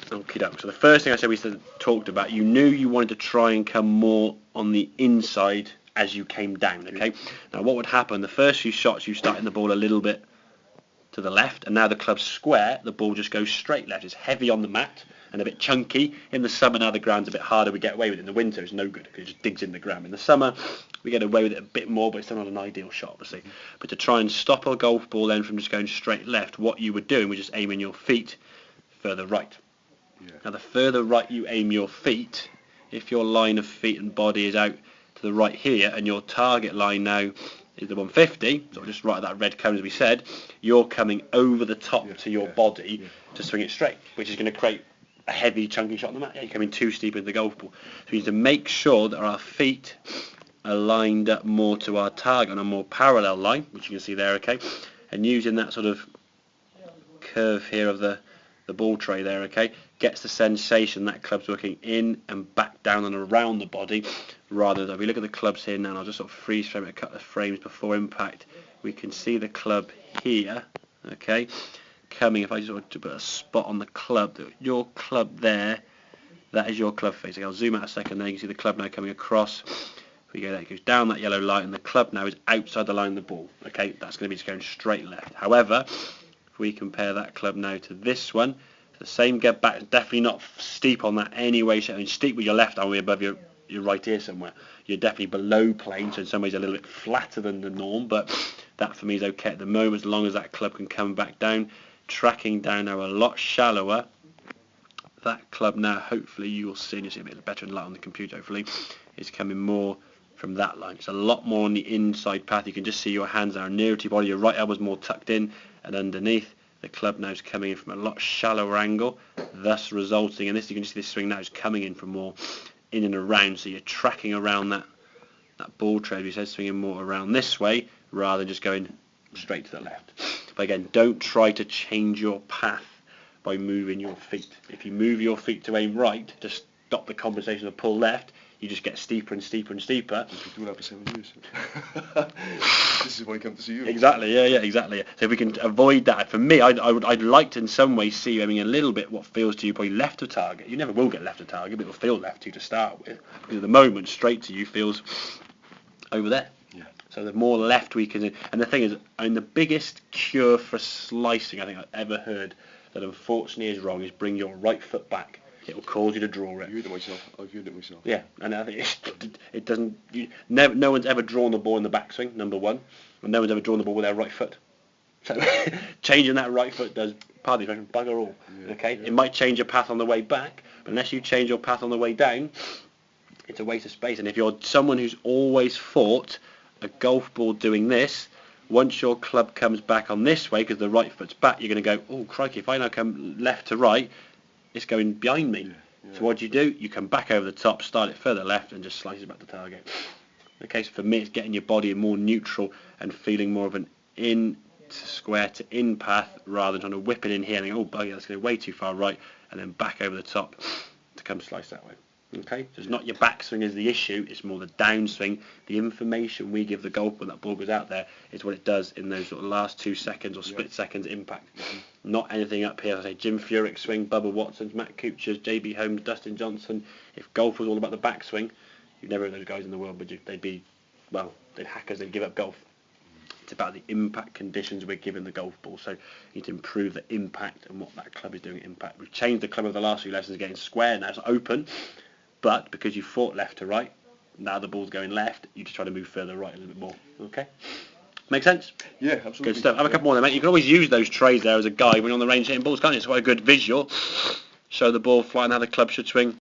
Okie doke. So the first thing I said talked about, you knew you wanted to try and come more on the inside as you came down, okay? Now what would happen, the first few shots you start in the ball a little bit to the left, and now the club's square, the ball just goes straight left. It's heavy on the mat and a bit chunky. In the summer now the ground's a bit harder, we get away with it. In the winter it's no good because it just digs in the ground. In the summer we get away with it a bit more, but it's still not an ideal shot obviously. But to try and stop a golf ball then from just going straight left, what you would do was just aiming your feet further right. Now the further right you aim your feet, if your line of feet and body is out to the right here and your target line now is the 150, so just right at that red cone as we said, you're coming over the top to your body to swing it straight, which is going to create a heavy chunky shot on the mat. You're coming too steep into the golf ball. So we need to make sure that our feet are lined up more to our target on a more parallel line, which you can see there, okay, and using that sort of curve here of the ball tray there, okay, gets the sensation that club's working in and back down and around the body, rather than, if we look at the clubs here now, and I'll just sort of freeze frame it a couple of frames before impact, we can see the club here, okay, coming, if I just want to put a spot on the club, your club there, that is your club face. Okay, I'll zoom out a second there, you can see the club now coming across. If we go there, it goes down that yellow line, and the club now is outside the line of the ball, okay, that's going to be just going straight left. However, if we compare that club now to this one, the same get back, definitely not steep on that anyway. I mean, steep with your left arm, above your right ear somewhere. You're definitely below plane, so in some ways a little bit flatter than the norm, but that for me is okay at the moment, as long as that club can come back down, tracking down now a lot shallower. That club now, hopefully you will see, and you'll see a bit better in light on the computer, hopefully, is coming more from that line. It's a lot more on the inside path. You can just see your hands are nearer to your body, your right elbow's more tucked in, and underneath the club now is coming in from a lot shallower angle, thus resulting in this. You can just see this swing now is coming in from more in and around, so you're tracking around that ball tray, as we said, swinging more around this way rather than just going straight to the left. But again, don't try to change your path by moving your feet. If you move your feet to aim right to stop the compensation of pull left, you just get steeper and steeper and steeper. We've been doing that for 7 years. This is why I come to see you. Exactly, yeah, exactly. So if we can avoid that, for me, I'd like to in some way see you aiming a little bit what feels to you probably left of target. You never will get left of target, but it'll feel left to you to start with, because at the moment straight to you feels over there. Yeah. So the more left we can, and the thing is, the biggest cure for slicing I think I've ever heard that unfortunately is wrong is bring your right foot back. It will cause you to draw it. You heard it myself. I've heard it myself. Yeah, and I think it doesn't. No one's ever drawn the ball in the backswing, number one, and no one's ever drawn the ball with their right foot. So changing that right foot does part of the expression bugger all. Yeah, okay, yeah. It might change your path on the way back, but unless you change your path on the way down, it's a waste of space. And if you're someone who's always fought a golf ball doing this, once your club comes back on this way because the right foot's back, you're going to go, oh crikey! If I now come left to right, it's going behind me. Yeah. So what do? You come back over the top, start it further left, and just slice it back to target. Okay, so for me, it's getting your body more neutral and feeling more of an in to square to in path rather than trying to whip it in here and think, oh bugger, that's going way too far right, and then back over the top to come slice that way. Okay, so it's not your backswing is the issue, it's more the downswing. The information we give the golf when that ball goes out there is what it does in those sort of last 2 seconds or split seconds impact. Not anything up here. I say Jim Furyk's swing, Bubba Watson's, Matt Kuchar's, JB Holmes, Dustin Johnson. If golf was all about the backswing, you'd never have those guys in the world, would you? They'd hack us, they'd give up golf. It's about the impact conditions we're giving the golf ball. So you need to improve the impact and what that club is doing at impact. We've changed the club over the last few lessons, getting square now, it's open. But because you fought left to right, now the ball's going left, you just try to move further right a little bit more. Okay? Make sense? Yeah, absolutely. Good stuff. Have a couple more there, mate. You can always use those trays there as a guide when you're on the range hitting balls, can't you? It's quite a good visual. Show the ball flying how the club should swing.